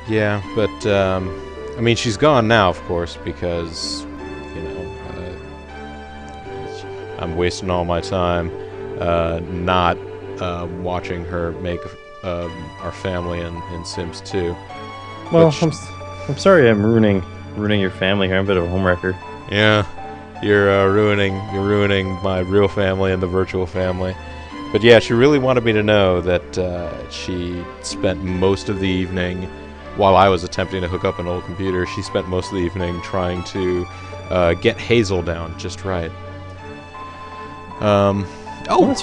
Yeah, but I mean, she's gone now, of course, because you know I'm wasting all my time not watching her make our family in Sims 2. Well, Which, I'm sorry I'm ruining your family here. I'm a bit of a homewrecker. yeah, you're ruining my real family and the virtual family. But yeah, she really wanted me to know that she spent most of the evening, while I was attempting to hook up an old computer, she spent most of the evening trying to get Hazel down just right. Um, Oh,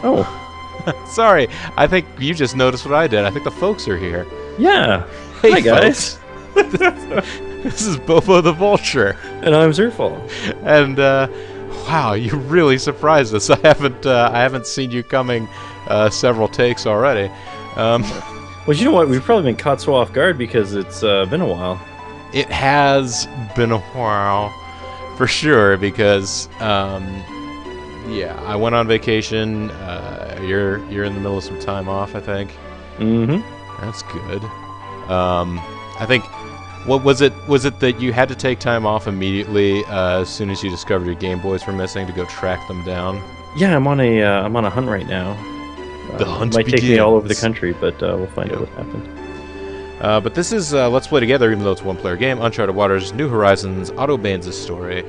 oh, oh, sorry. I think you just noticed what I did. I think the folks are here. yeah. Hey, Hi, guys. folks. This is Bobo the Vulture. And I'm Zerfall. And wow, you really surprised us. I haven't seen you coming several takes already. Well, you know what? We've probably been caught so off guard because it's been a while. It has been a while, for sure. Because yeah, I went on vacation. You're in the middle of some time off, I think. Mm-hmm. That's good. I think. What was it? Was it that you had to take time off immediately as soon as you discovered your Game Boys were missing to go track them down? Yeah, I'm on a hunt right now. The hunt might begins. take me all over the country, but we'll find out what happened. But this is Let's Play Together, even though it's a one-player game. Uncharted Waters, New Horizons, Otto Baines' story.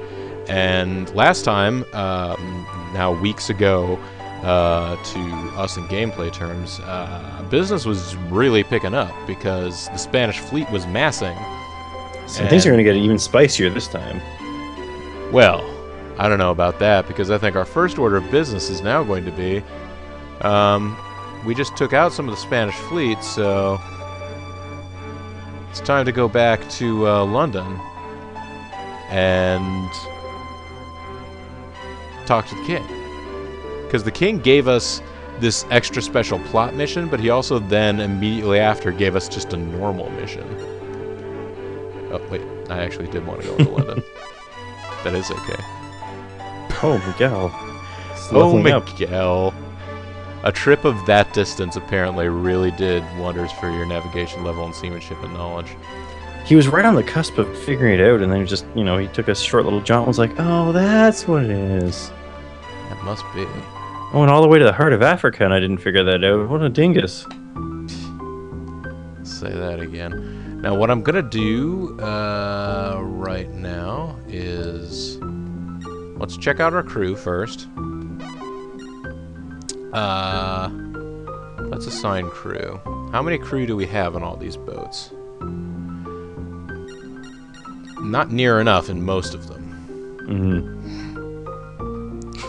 And last time, now weeks ago, to us in gameplay terms, business was really picking up because the Spanish fleet was massing. So things are going to get even spicier this time. Well, I don't know about that, because I think our first order of business is now going to be, we just took out some of the Spanish fleet, so it's time to go back to London and talk to the king. Because the king gave us this extra special plot mission, but he also then immediately after gave us just a normal mission. Oh, wait, I actually did want to go into London. That is okay. Oh, Miguel. Oh, Miguel. A trip of that distance apparently really did wonders for your navigation level and seamanship and knowledge. He was right on the cusp of figuring it out, and then just, he took a short little jaunt and was like, oh, that's what it is. That must be. I went all the way to the heart of Africa, and I didn't figure that out. What a dingus. Say that again. Now, what I'm going to do right now is... Let's check out our crew first. Let's assign crew. How many crew do we have on all these boats? Not near enough in most of them. Mm-hmm.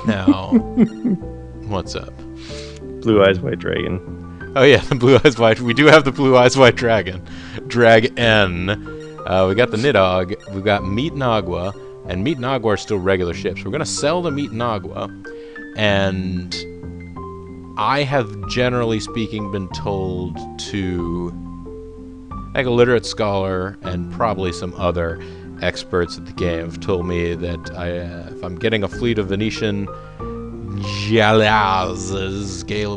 Now, what's up? Blue Eyes White Dragon. Oh yeah, the Blue Eyes White. We do have the Blue Eyes White Dragon. Dragon. We got the Nidhogg. We've got Meat and Agua. And Meat and Agua are still regular ships. We're going to sell the Meat and Agua. And I have, generally speaking, been told to... like a literate scholar and probably some other experts at the game have told me that if I'm getting a fleet of Venetian...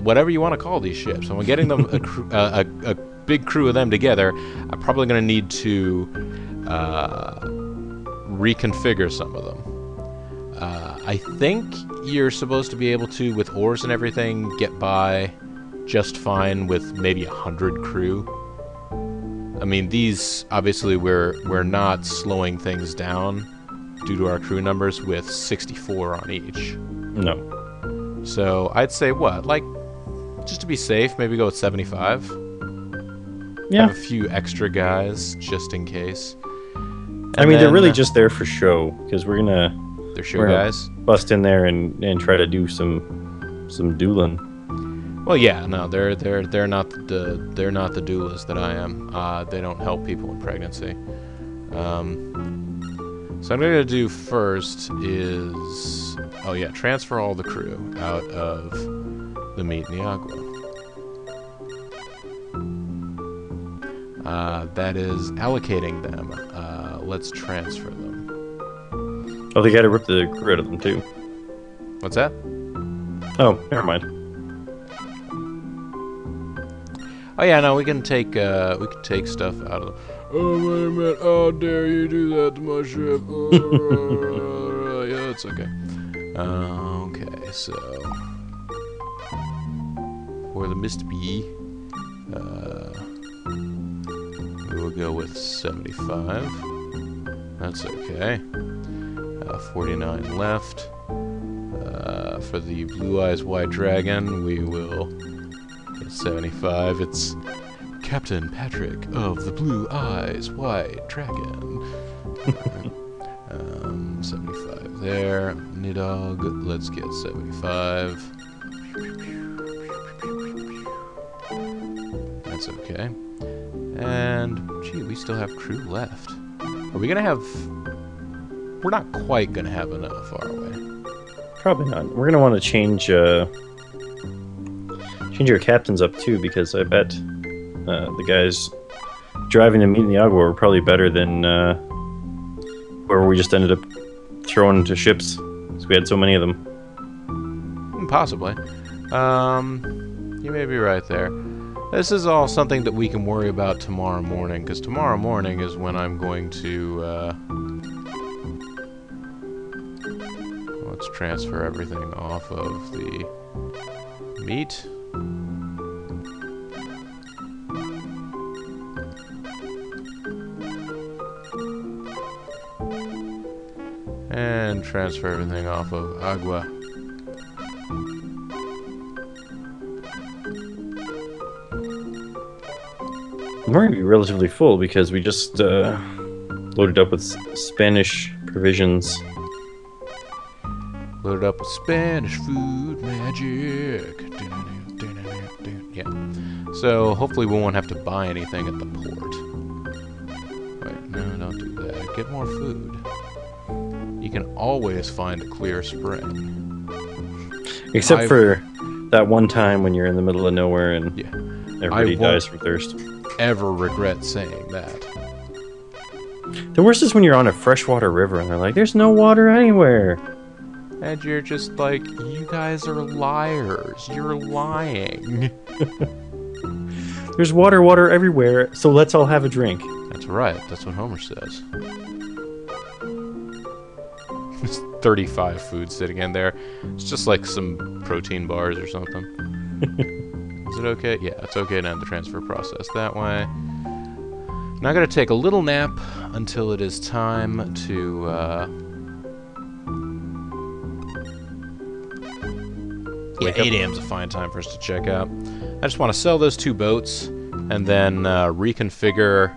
whatever you want to call these ships. I'm getting them a big crew of them together. I'm probably going to need to reconfigure some of them. I think you're supposed to be able to, with oars and everything, get by just fine with maybe 100 crew. I mean, these obviously we're not slowing things down due to our crew numbers with 64 on each. No. So I'd say what, like, just to be safe, maybe go with 75. Yeah. Have a few extra guys just in case. I mean, they're really just there for show, because we're gonna guys bust in there and try to do some dueling. Well, yeah, no, they're not the duelists that I am. They don't help people in pregnancy. So I'm gonna do first is, oh yeah, transfer all the crew out of the Meat and the Agua. That is allocating them. Let's transfer them. Oh, they gotta rip the crew out of them too. What's that? Oh, never mind. Oh yeah, no, we can take stuff out of them. Oh wait a minute! How dare you do that to my ship? Yeah, it's okay. Okay, so for the Mist Bee, we will go with 75. That's okay. 49 left. For the Blue Eyes White Dragon, we will get 75. It's Captain Patrick of the Blue Eyes White Dragon. 75 there. Nidog, let's get 75. That's okay. And, gee, we still have crew left. Are we gonna have... We're not quite gonna have enough, are we? Probably not. We're gonna want to change your captains up too, because I bet the guys driving and meeting the Agua were probably better than whoever we just ended up throwing into ships, because we had so many of them. Possibly. You may be right there. This is all something that we can worry about tomorrow morning, because tomorrow morning is when I'm going to let's transfer everything off of the meat. And transfer everything off of Agua. We're going to be relatively full because we just loaded up with Spanish provisions. Loaded up with Spanish food magic. Yeah. So hopefully we won't have to buy anything at the port. Wait, no, don't do that. Get more food. You can always find a clear spring. Except for that one time when you're in the middle of nowhere and yeah, everybody dies from thirst. Ever regret saying that. The worst is when you're on a freshwater river and they're like, there's no water anywhere. And you're just like, you guys are liars. You're lying. There's water everywhere, so let's all have a drink. That's right. That's what Homer says. There's 35 food sitting in there. It's just like some protein bars or something. Is it okay? Yeah, it's okay to end the transfer process that way. Now I'm going to take a little nap until it is time to... Yeah, 8 a.m. is a fine time for us to check out. I just want to sell those 2 boats and then reconfigure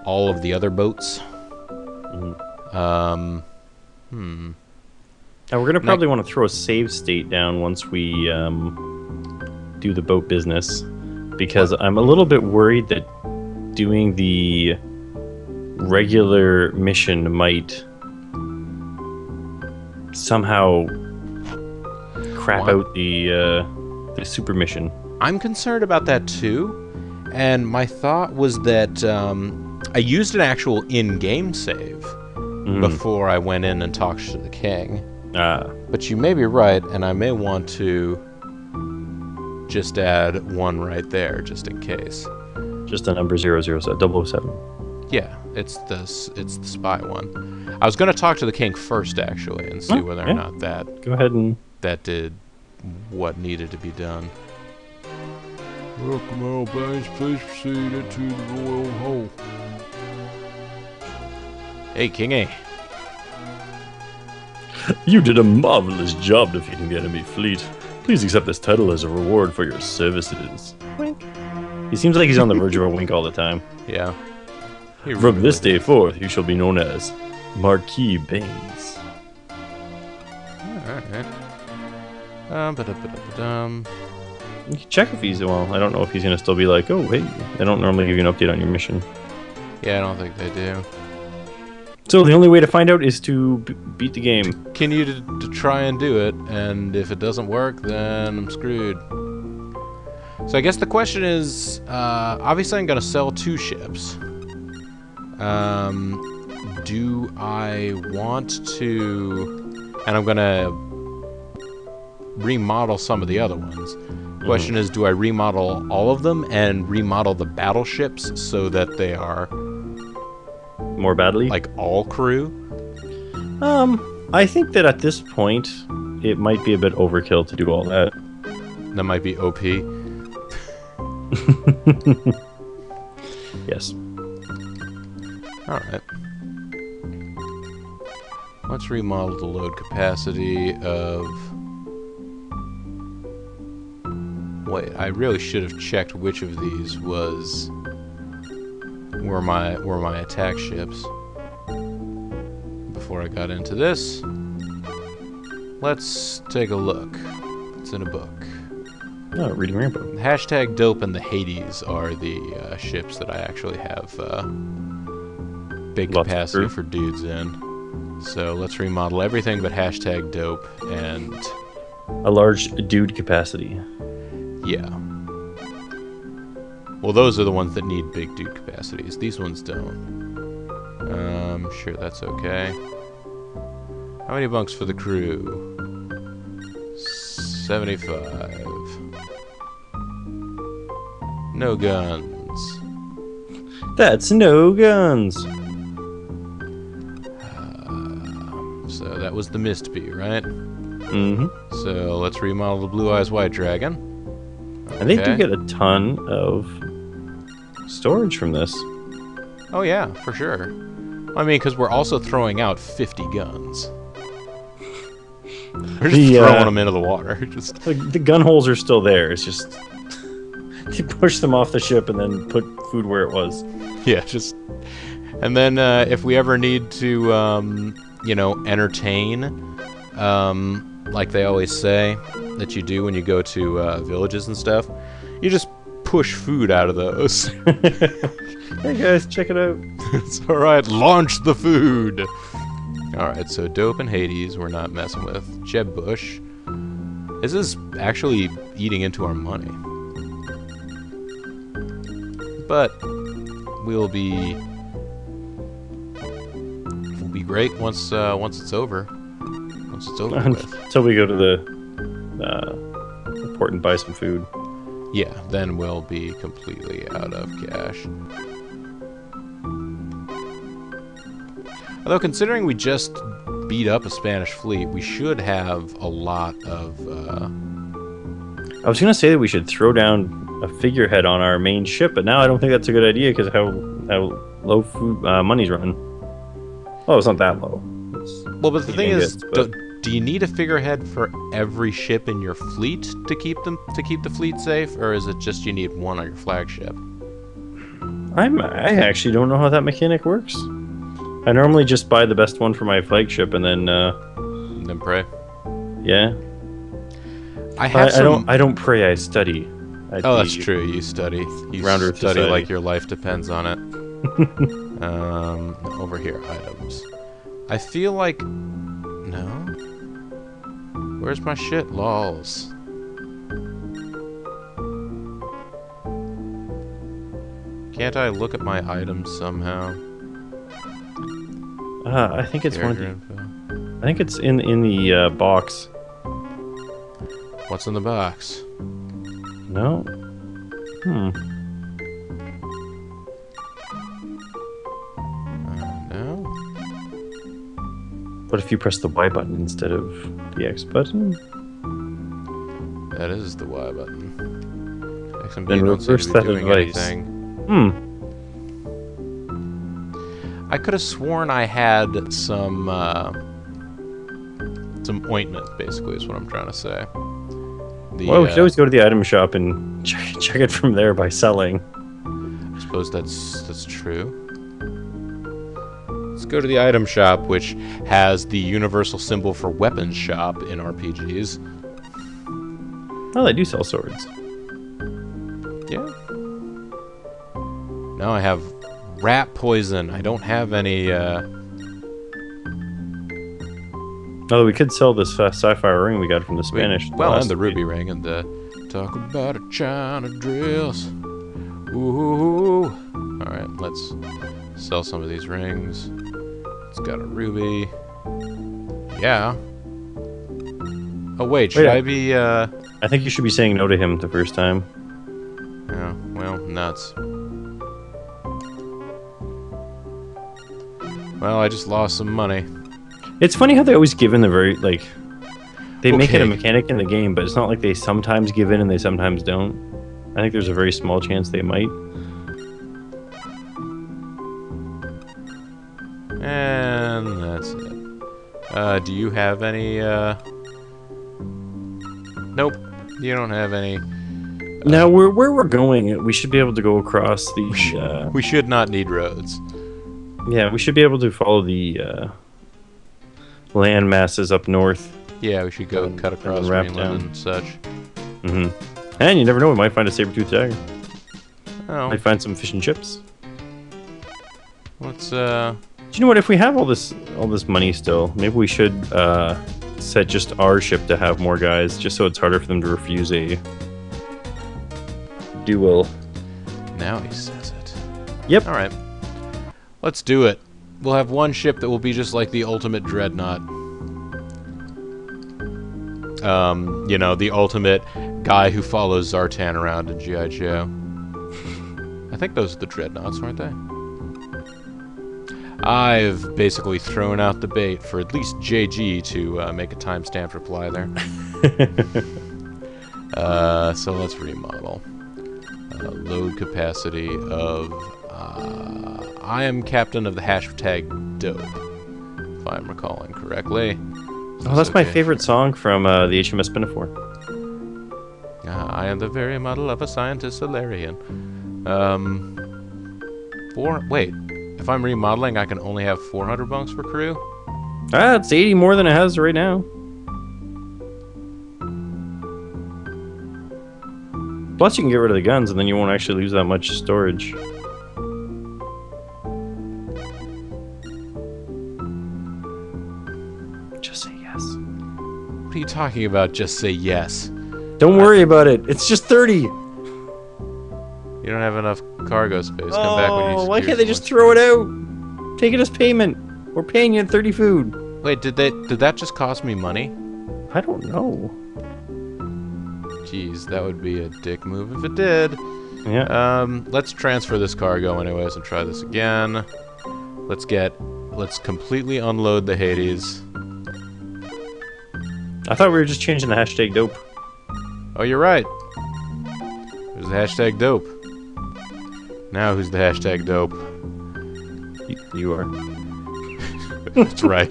all of the other boats. Now we're going to probably want to throw a save state down once we do the boat business, because I'm a little bit worried that doing the regular mission might somehow crap out the super mission. I'm concerned about that too, and my thought was that I used an actual in-game save before I went in and talked to the king. But you may be right, and I may want to just add 1 right there, just in case. Just the number 007. Yeah, it's the spy one. I was going to talk to the king first, actually, and see whether or not that... Go ahead and... That did what needed to be done. Welcome, all planes. Please proceed into the royal hall. Hey, Kingy. You did a marvelous job defeating the enemy fleet. Please accept this title as a reward for your services. Wink. He seems like he's on the verge of a wink all the time. Yeah. From this day forth, you shall be known as Marquis Baines. Alright. You can check if he's... Well, I don't know if he's going to still be like, oh, hey, they don't normally give you an update on your mission. Yeah, I don't think they do. So the only way to find out is to beat the game. Continue to try and do it, and if it doesn't work, then I'm screwed. So I guess the question is, obviously I'm going to sell 2 ships. Do I want to... And I'm going to remodel some of the other ones. Question is, do I remodel all of them and remodel the battleships so that they are More badly? like all crew? I think that at this point, it might be a bit overkill to do all that. That might be OP. Yes. Alright. Let's remodel the load capacity of... Wait, I really should have checked which of these were my attack ships before I got into this. Let's take a look. It's in a book. Oh, reading rainbow. Hashtag Dope and the Hades are the ships that I actually have big Lots of capacity crew. for dudes in. So let's remodel everything but hashtag Dope and A large dude capacity. yeah. Well, those are the ones that need big dude capacities. These ones don't. Sure, that's okay. How many bunks for the crew? 75. No guns. That's no guns. So that was the Mist Bee, right? Mm-hmm. So let's remodel the Blue Eyes White Dragon. And they do Okay. get a ton of storage from this. Oh yeah, for sure. I mean, because we're also throwing out 50 guns. We're just throwing them into the water. Just The gun holes are still there. It's just they push them off the ship and then put food where it was. yeah, just. And then if we ever need to, you know, entertain, like they always say that you do when you go to villages and stuff, you just push food out of those. Hey guys, check it out. It's alright, launch the food! Alright, so Dope and Hades we're not messing with. Jeb Bush. This is actually eating into our money. But we'll be great once it's over. Once it's over with. Until we go to the port and buy some food. Yeah, then we'll be completely out of cash. Although, considering we just beat up a Spanish fleet, we should have a lot of... I was gonna say that we should throw down a figurehead on our main ship, but now I don't think that's a good idea because how low food money's running. Oh, it's not that low. Well, but the thing is, but do you need a figurehead for every ship in your fleet to keep the fleet safe, or is it just you need one on your flagship? I actually don't know how that mechanic works. I normally just buy the best one for my flagship and then And then pray. yeah. I don't pray. I study. Oh, that's true. You study. You Round Earth study Society. like your life depends on it. Over here, items. I feel like... No? Where's my shit? Lols. Can't I look at my items somehow? I think it's one of Character the, info. I think it's in the box. What's in the box? No. No? What if you press the Y button instead of the X button? That is the Y button. X and B Then don't seem reverse to be that doing advice. anything. I could have sworn I had some ointment, basically, is what I'm trying to say. Well, we could always go to the item shop and check it from there by selling. I suppose that's true. Let's go to the item shop, which has the universal symbol for weapons shop in RPGs. Oh, they do sell swords. Yeah. Now I have rat poison. I don't have any, Oh, we could sell this sapphire ring we got from the Spanish. Well, last and the week. ruby ring and the talk about a China dress. Ooh. All right, let's sell some of these rings. It's got a ruby. Yeah. Oh wait, should I be I think you should be saying no to him the first time. Yeah, well, nuts. Well, I just lost some money. It's funny how they always give in the very, like... They make it a Okay. mechanic in the game, but it's not like they sometimes give in and they sometimes don't. I think there's a very small chance they might. And that's it. Do you have any, Nope. You don't have any. Now, where we're going, we should be able to go across the... We should not need roads. Yeah, we should be able to follow the land masses up north. Yeah, we should go cut across wrap Greenland down. and such. And you never know, we might find a saber-toothed tiger. Oh, Might find some fish and chips. let's, Do you know what? If we have all this money still, maybe we should set just our ship to have more guys, just so it's harder for them to refuse a duel. Now he says it. Yep. Alright. Let's do it. We'll have one ship that will be just like the ultimate dreadnought. You know, the ultimate guy who follows Zartan around in G.I. Joe. I think those are the dreadnoughts, aren't they? I've basically thrown out the bait for at least JG to make a timestamp reply there. So let's remodel. Load capacity of... I am captain of the hashtag dope, if I'm recalling correctly. Oh, that's my favorite song from the HMS Pinafore. I am the very model of a scientist Solarian. Wait, if I'm remodeling, I can only have 400 bunks for crew? Ah, it's 80 more than it has right now. Plus, you can get rid of the guns, and then you won't actually lose that much storage. Just say yes. What are you talking about? Just say yes. Don't worry about it. It's just 30. You don't have enough cargo space. Come back when you Why secure can't they some just more throw it space. out? Take it as payment. We're paying you 30 food. Wait, did that just cost me money? I don't know. Jeez, that would be a dick move if it did. Yeah. Let's transfer this cargo anyways and try this again. Let's completely unload the Hades. I thought we were just changing the hashtag dope. Oh, you're right. There's the hashtag dope. Now who's the hashtag dope? You are. That's right.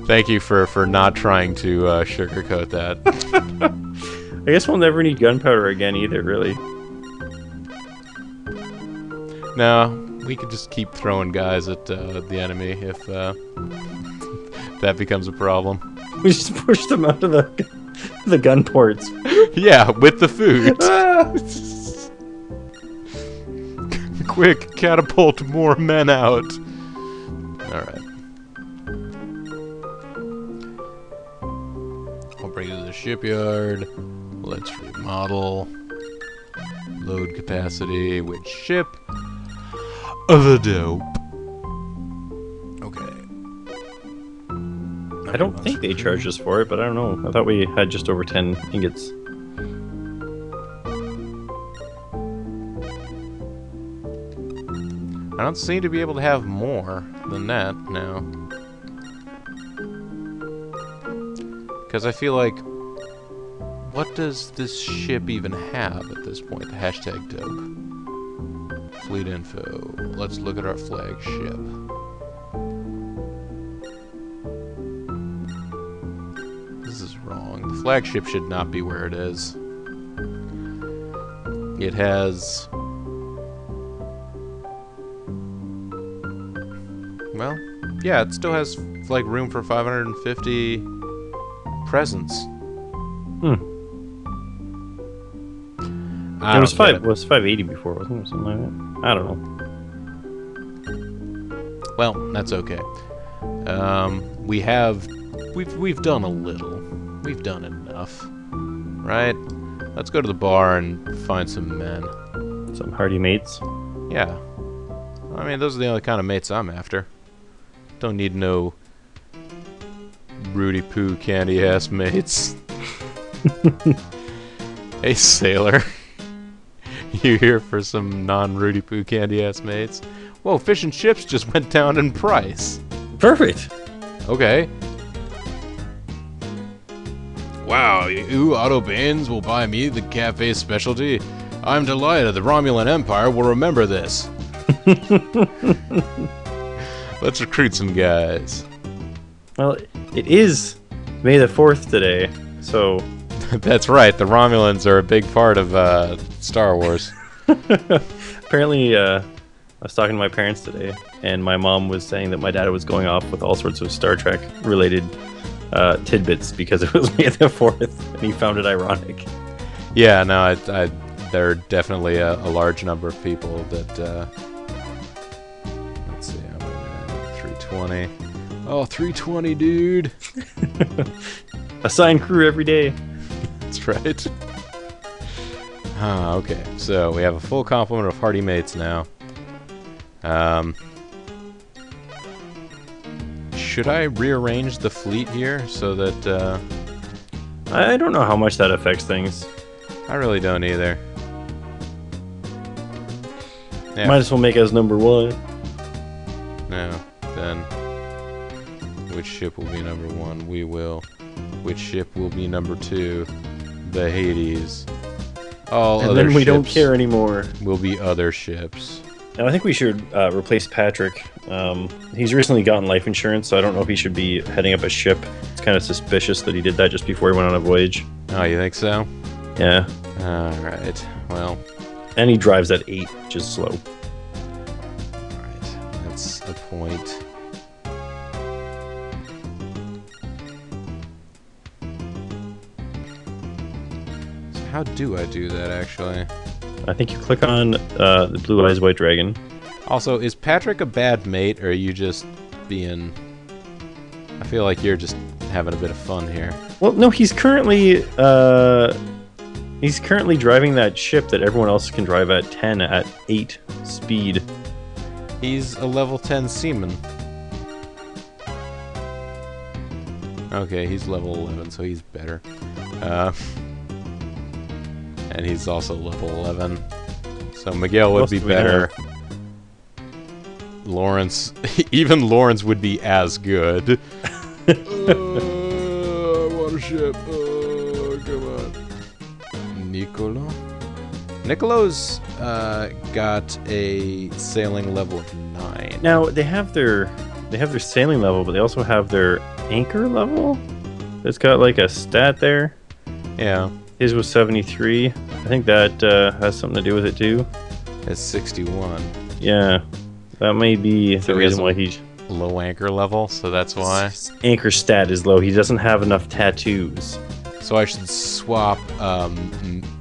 Thank you for not trying to sugarcoat that. I guess we'll never need gunpowder again either, really. No, we could just keep throwing guys at the enemy if that becomes a problem. We just push them out of the gun ports. Yeah, with the food. Quick, catapult more men out. Alright. I'll bring you to the shipyard. Let's remodel. Load capacity. Which ship? The dope. Okay. I don't think they charged us for it, but I don't know. I thought we had just over 10 ingots. I don't seem to be able to have more than that now. Because I feel like... What does this ship even have at this point? The hashtag dope. Fleet info. Let's look at our flagship. This is wrong. The flagship should not be where it is. It has... Well, yeah, it still has like room for 550 presents. It was 580 before, wasn't it? Or something like that. I don't know. Well, that's okay. We've done a little. We've done enough, right? Let's go to the bar and find some men. Some hardy mates. Yeah. I mean, those are the only kind of mates I'm after. Don't need no Rudy Poo candy ass mates. Hey, sailor. You here for some non-Rudy Poo candy-ass mates? Whoa, fish and chips just went down in price. Perfect. Okay. Wow, you Otto Baines will buy me the cafe specialty? I'm delighted the Romulan Empire will remember this. Let's recruit some guys. Well, it is May the 4th today, so... That's right, the Romulans are a big part of Star Wars. Apparently, I was talking to my parents today, and my mom was saying that my dad was going off with all sorts of Star Trek related tidbits because it was May the 4th, and he found it ironic. Yeah, no, there are definitely a large number of people that... let's see, I'm at 320. Oh, 320, dude! Assigned crew every day. That's right. Okay, so we have a full complement of hardy mates now. Should I rearrange the fleet here so that, I don't know how much that affects things. I really don't either. Yeah. Might as well make us number 1. No, then... Which ship will be number 1? We will. Which ship will be number 2? The Hades. All and other then we don't ships care anymore. will be other ships. Now, I think we should replace Patrick. He's recently gotten life insurance, so I don't know if he should be heading up a ship. It's kind of suspicious that he did that just before he went on a voyage. Oh, you think so? Yeah. Alright, well... And he drives at 8, which is slow. Alright, that's a point. So how do I do that, actually? I think you click on the Blue Eyes White Dragon. Also, is Patrick a bad mate, or are you just being... I feel like you're just having a bit of fun here. Well, no, he's currently driving that ship that everyone else can drive at 10 at 8 speed. He's a level 10 seaman. Okay, he's level 11, so he's better. And he's also level 11. So Miguel would be better. Lawrence... even Lawrence would be as good. I want a ship. Come on. Niccolo? Niccolo's got a sailing level of 9. Now, they have their sailing level, but they also have their anchor level. It's got like a stat there. Yeah. His was 73. I think that has something to do with it too. It's 61. Yeah. That may be So the he has reason why he's... low anchor level, so that's why. Anchor stat is low. He doesn't have enough tattoos. So I should swap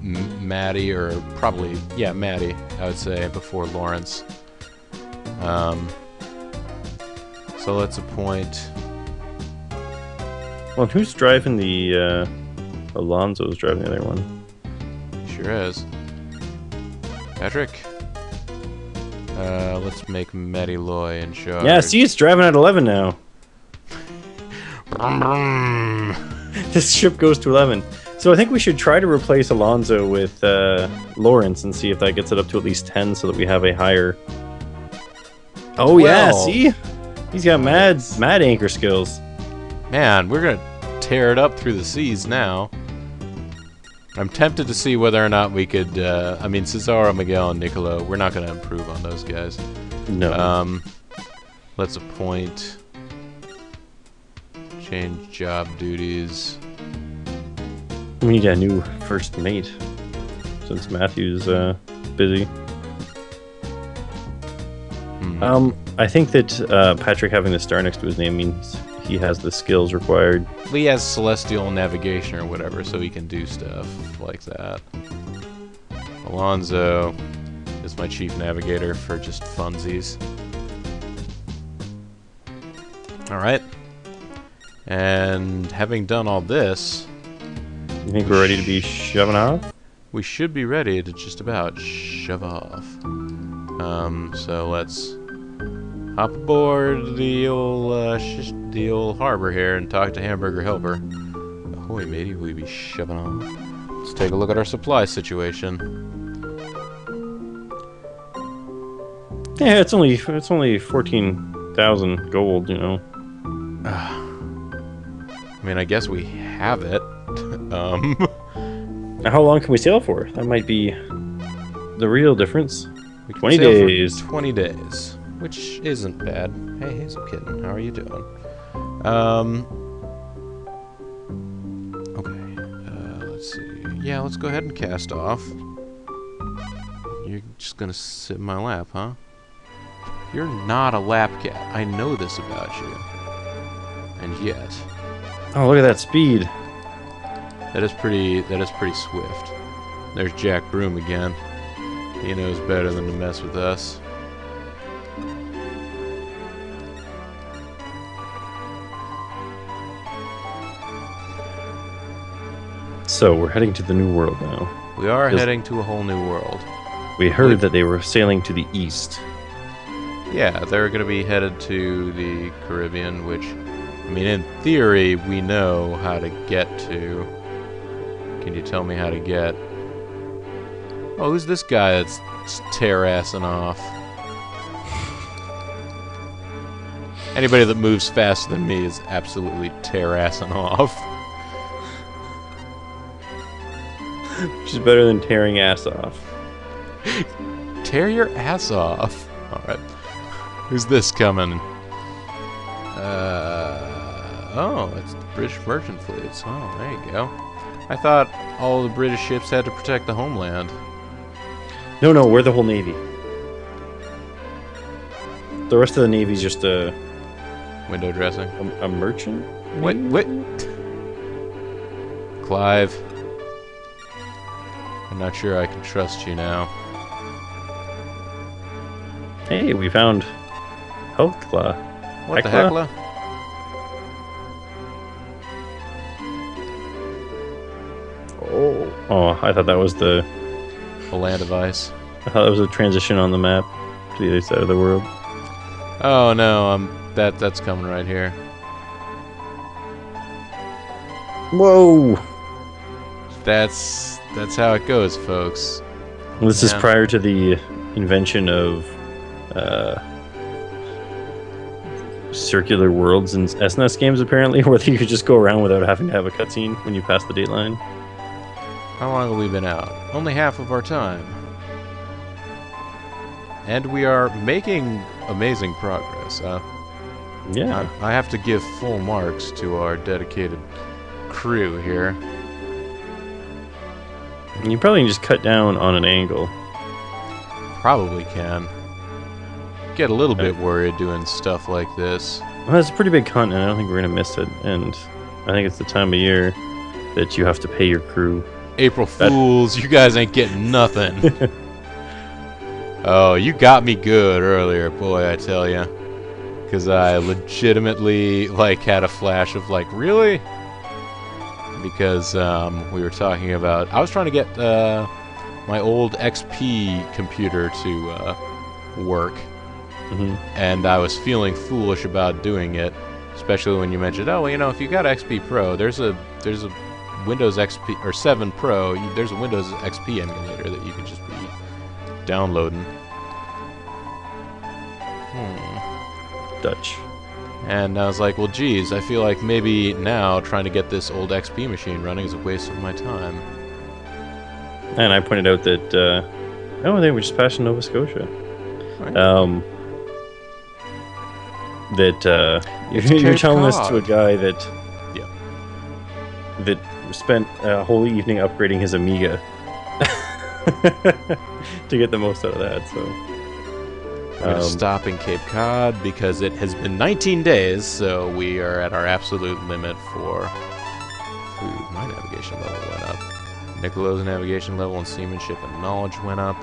Maddie, or probably, yeah, Maddie, I would say, before Lawrence. So let's appoint... Well, who's driving the... Alonso's driving the other one. Sure is. Patrick? Let's make Maddie Loy in charge. Yeah, see, it's driving at 11 now. This ship goes to 11. So I think we should try to replace Alonso with Lawrence and see if that gets it up to at least 10 so that we have a higher... Oh, yeah, see? He's got mad anchor skills. Man, we're gonna tear it up through the seas now. I'm tempted to see whether or not we could, I mean, Cesaro, Miguel, and Niccolo, we're not gonna improve on those guys. No. Let's appoint... Change job duties. We need a new first mate, since Matthew's busy. I think that Patrick having the star next to his name means he has the skills required. He has celestial navigation or whatever, so he can do stuff like that. Alonso is my chief navigator for just funsies. Alright. And having done all this... You think we're ready to be shoving off? We should be ready to just about shove off. So let's hop aboard the old harbor here and talk to Hamburger Helper. Oh ahoy, matey. We'll be shoving off. Let's take a look at our supply situation. Yeah, it's only 14,000 gold, you know. I mean, I guess we have it. How long can we sail for? That might be the real difference. We can 20 sail for days. 20 days, which isn't bad. Hey, Hazel Kitten, how are you doing? Okay, let's see. Yeah, let's go ahead and cast off. You're just gonna sit in my lap, huh? You're not a lap cat. I know this about you. And yet, Oh, look at that speed. that is pretty swift. There's Jack Broom again. He knows better than to mess with us. So, we're heading to the New World now. We are Yes. heading to a whole new world. We heard that they were sailing to the east. Yeah, they're going to be headed to the Caribbean, which, I mean, in theory, we know how to get to. Can you tell me how to get? Oh, who's this guy that's tear-assing off? Anybody that moves faster than me is absolutely tear-assing off. Which is better than tearing ass off. Tear your ass off. Alright. Who's this coming? Oh, it's the British merchant fleets. Oh, there you go. I thought all the British ships had to protect the homeland. No, we're the whole Navy. The rest of the Navy's just a Window dressing. merchant? What? What? Clive. I'm not sure I can trust you now. Hey, we found Hekla. What the heckla? Oh, I thought that was The land of ice. I thought that was a transition on the map to the other side of the world. Oh no, that's coming right here. Whoa! That's how it goes, folks. This is Yeah. prior to the invention of circular worlds in SNES games, apparently, where you could just go around without having to have a cutscene when you pass the date line. How long have we been out? Only half of our time. And we are making amazing progress. Yeah. I have to give full marks to our dedicated crew here. You probably can just cut down on an angle. Probably can. Get a little bit worried doing stuff like this. Well, it's a pretty big continent. I don't think we're going to miss it. And I think it's the time of year that you have to pay your crew. April Fools, you guys ain't getting nothing. Oh, you got me good earlier, boy, I tell ya. Because I legitimately, had a flash of, really? Because we were talking about... I was trying to get my old XP computer to work. Mm-hmm. And I was feeling foolish about doing it. Especially when you mentioned, oh, well, if you got XP Pro, there's a Windows XP... or 7 Pro, there's a Windows XP emulator that you can just be downloading. Dutch. And I was like, well, geez, I feel like maybe now trying to get this old XP machine running is a waste of my time. And I pointed out that, they were just passing Nova Scotia. Right. You're telling this Cod. to a guy that Yeah. that spent a whole evening upgrading his Amiga to get the most out of that. So We're going to stop in Cape Cod because it has been 19 days, so we are at our absolute limit for food. My navigation level went up. Nicolo's navigation level and seamanship and knowledge went up.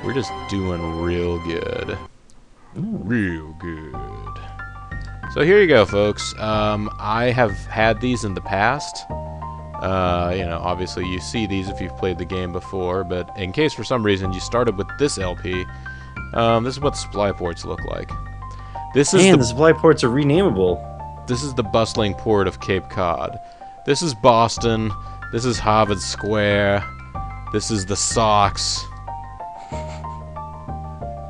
We're just doing real good. Real good. So here you go, folks. I have had these in the past. Obviously you see these if you've played the game before, but in case for some reason you started with this LP, this is what the supply ports look like. This is the supply ports are renamable. This is the bustling port of Cape Cod. This is Boston. This is Harvard Square. This is the Sox.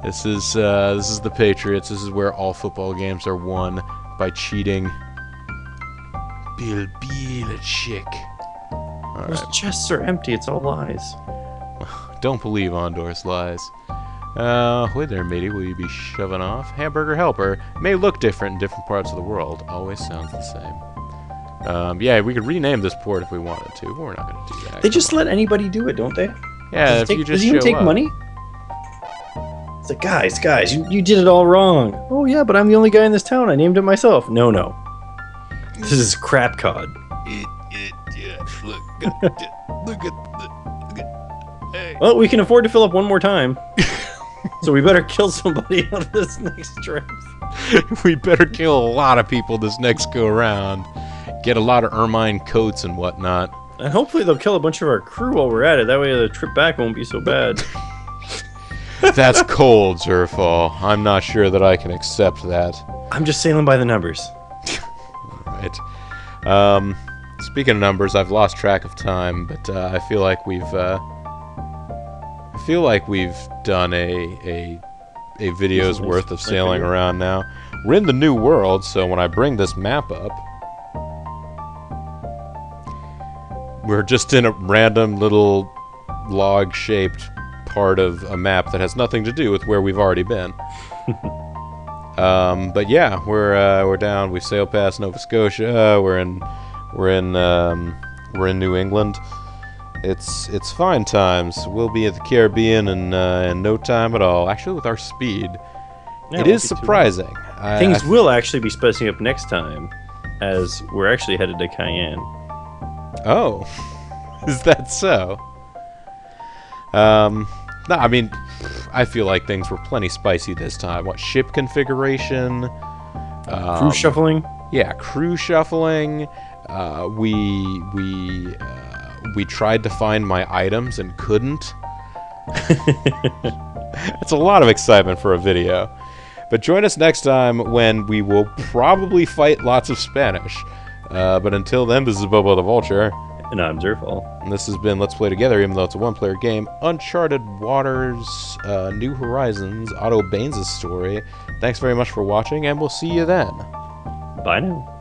This is the Patriots. This is where all football games are won by cheating. Bill Belichick. Those chests are empty. It's all lies. Don't believe Ondor's lies. Wait there, matey. Will you be shoving off? Hamburger helper. May look different in different parts of the world. Always sounds the same. Yeah, we could rename this port if we wanted to, but we're not going to do that. They just let anybody do it, don't they? Yeah, if you just does he even show take up. money? It's like, guys, you did it all wrong. Oh yeah, but I'm the only guy in this town. I named it myself. No. This is crap cod. Look at. Hey. Well, we can afford to fill up one more time. So we better kill somebody on this next trip. We better kill a lot of people this next go around. Get a lot of ermine coats and whatnot. And hopefully they'll kill a bunch of our crew while we're at it. That way the trip back won't be so bad. That's cold, Zerfall. I'm not sure that I can accept that. I'm just sailing by the numbers. Right. Speaking of numbers, I've lost track of time, but I feel like we've done a video's worth of sailing around now. We're in the new world, so when I bring this map up, we're just in a random little log-shaped part of a map that has nothing to do with where we've already been. But yeah, we're down. We sailed past Nova Scotia. We're in New England. It's fine times. We'll be at the Caribbean in no time at all. Actually, with our speed, it is surprising. Things will actually be spicing up next time, as we're actually headed to Cayenne. Oh, is that so? No, I mean, I feel like things were plenty spicy this time. What, ship configuration? Crew shuffling? Yeah, crew shuffling. We tried to find my items and couldn't. It's a lot of excitement for a video. But join us next time when we will probably fight lots of Spanish. But until then, this is BoboTheVulture. And I'm Zerfall. And this has been Let's Play Together, even though it's a one-player game. Uncharted Waters, New Horizons, Otto Baines' story. Thanks very much for watching, and we'll see you then. Bye now.